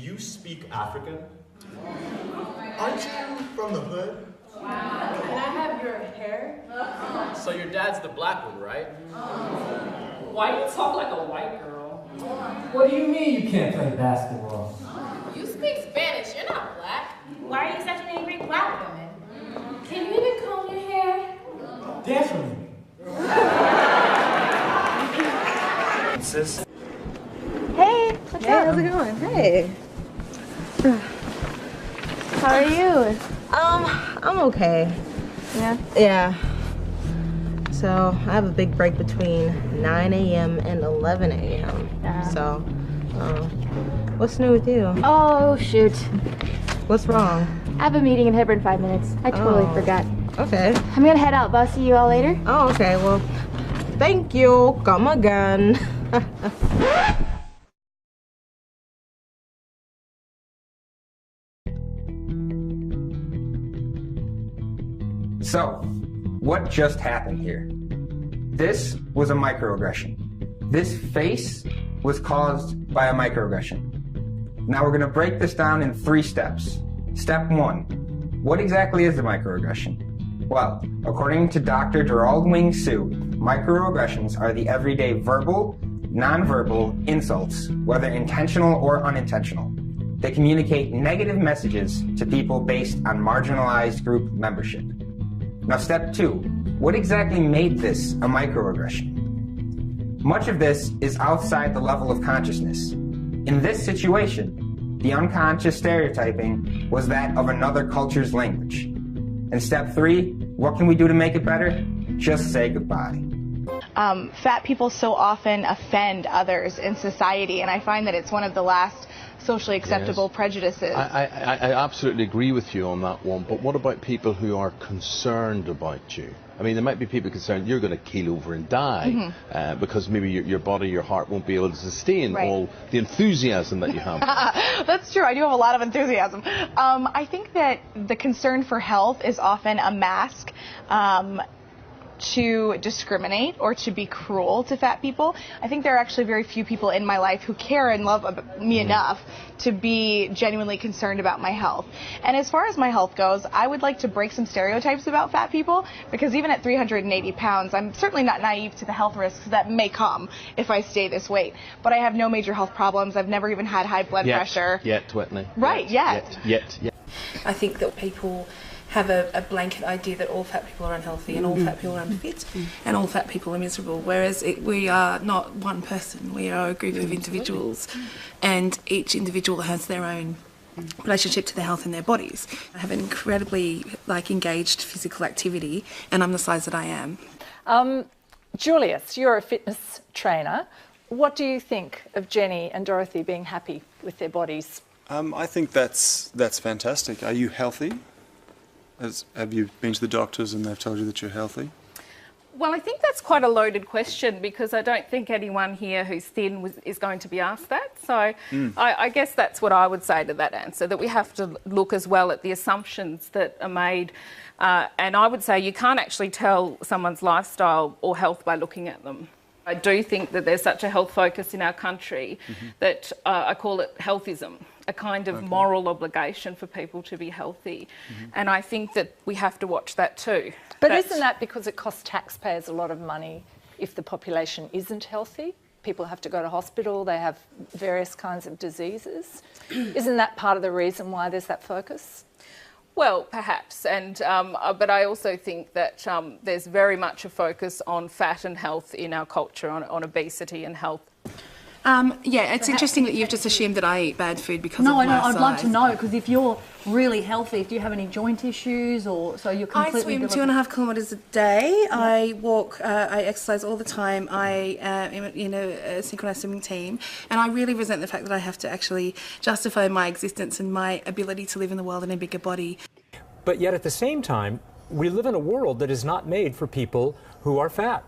you speak African? Aren't you from the hood? Wow. Can I have your hair? So your dad's the black one, right? Why do you talk like a white girl? What do you mean you can't play basketball? You speak Spanish, you're not black. Why are you such an angry black woman? Can you even comb your hair? Definitely. Sis? Hey, what's up? How's it going? Hey. How are you? I'm okay. Yeah? Yeah. So, I have a big break between 9 a.m. and 11 a.m. Yeah. So, what's new with you? Oh, shoot. What's wrong? I have a meeting in Hebron in 5 minutes. I totally forgot. Okay. I'm gonna head out, but I'll see you all later. Oh, okay. Well, thank you. Come again. So, what just happened here? This was a microaggression. This face was caused by a microaggression. Now we're going to break this down in 3 steps. Step 1. What exactly is a microaggression? Well, according to Dr. Gerald Wing Su, microaggressions are the everyday verbal, nonverbal insults, whether intentional or unintentional. They communicate negative messages to people based on marginalized group membership. Now, step 2, what exactly made this a microaggression? Much of this is outside the level of consciousness. In this situation, the unconscious stereotyping was that of another culture's language. And step 3, what can we do to make it better? Just say goodbye. Fat people so often offend others in society, and I find that it's one of the last socially acceptable prejudices. I absolutely agree with you on that one, but what about people who are concerned about you? I mean, there might be people concerned you're going to keel over and die because maybe your body, your heart won't be able to sustain all the enthusiasm that you have. That's true. I do have a lot of enthusiasm. I think that the concern for health is often a mask to discriminate or to be cruel to fat people. I think there are actually very few people in my life who care and love me enough to be genuinely concerned about my health. And as far as my health goes, I would like to break some stereotypes about fat people, because even at 380 pounds, I'm certainly not naive to the health risks that may come if I stay this weight. But I have no major health problems. I've never even had high blood pressure. Yet, Whitney. Right, yet. I think that people have a blanket idea that all fat people are unhealthy and all fat people are unfit and all fat people are miserable, whereas we are not one person, we are a group of individuals, and each individual has their own relationship to their health and their bodies. I have an incredibly engaged physical activity, and I'm the size that I am. Julius, you're a fitness trainer. What do you think of Jenny and Dorothy being happy with their bodies? I think that's fantastic. Are you healthy? Have you been to the doctors and they've told you that you're healthy? Well, I think that's quite a loaded question, because I don't think anyone here who's thin is going to be asked that. So I guess that's what I would say to that answer, that we have to look as well at the assumptions that are made. And I would say you can't actually tell someone's lifestyle or health by looking at them. I do think that there's such a health focus in our country that I call it healthism, a kind of moral obligation for people to be healthy. And I think that we have to watch that too. But isn't that because it costs taxpayers a lot of money if the population isn't healthy? People have to go to hospital, they have various kinds of diseases. Isn't that part of the reason why there's that focus? Well, perhaps, and but I also think that there's very much a focus on fat and health in our culture, on obesity and health. Yeah, it's interesting that you've just assumed that I eat bad food because of my size. No, I'd love to know, because if you're really healthy, do you have any joint issues, or so you're completely... I swim 2.5 kilometres a day. I walk, I exercise all the time. I am in a synchronised swimming team, and I really resent the fact that I have to actually justify my existence and my ability to live in the world in a bigger body. But yet at the same time, we live in a world that is not made for people who are fat.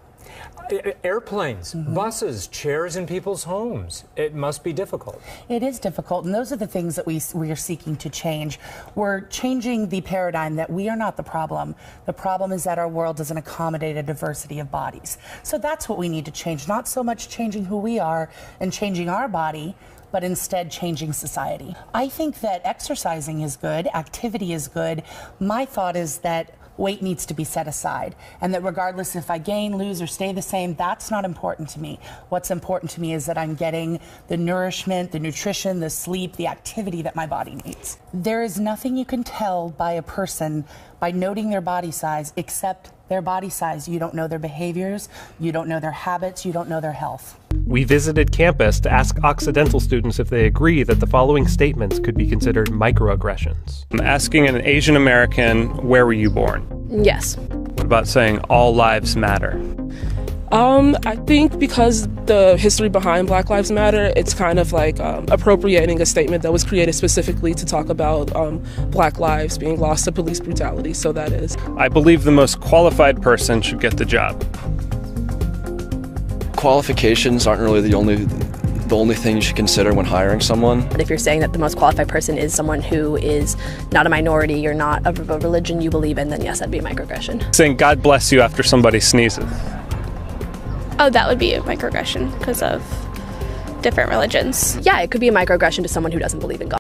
Airplanes, buses, chairs in people's homes. It must be difficult. It is difficult, and those are the things that we are seeking to change. We're changing the paradigm that we are not the problem. The problem is that our world doesn't accommodate a diversity of bodies. So that's what we need to change, not so much changing who we are and changing our body, but instead changing society. I think that exercising is good, activity is good. My thought is that weight needs to be set aside, and that regardless if I gain, lose, or stay the same, that's not important to me. What's important to me is that I'm getting the nourishment, the nutrition, the sleep, the activity that my body needs. There is nothing you can tell by a person by noting their body size except their body size. You don't know their behaviors, you don't know their habits, you don't know their health. We visited campus to ask Occidental students if they agree that the following statements could be considered microaggressions. I'm asking an Asian American, where were you born? Yes. What about saying all lives matter? I think because the history behind Black Lives Matter, it's kind of like appropriating a statement that was created specifically to talk about Black lives being lost to police brutality, so that is. I believe the most qualified person should get the job. Qualifications aren't really the only thing you should consider when hiring someone. But if you're saying that the most qualified person is someone who is not a minority or not of a religion you believe in, then yes, that'd be a microaggression. Saying God bless you after somebody sneezes. Oh, that would be a microaggression because of different religions. Yeah, it could be a microaggression to someone who doesn't believe in God.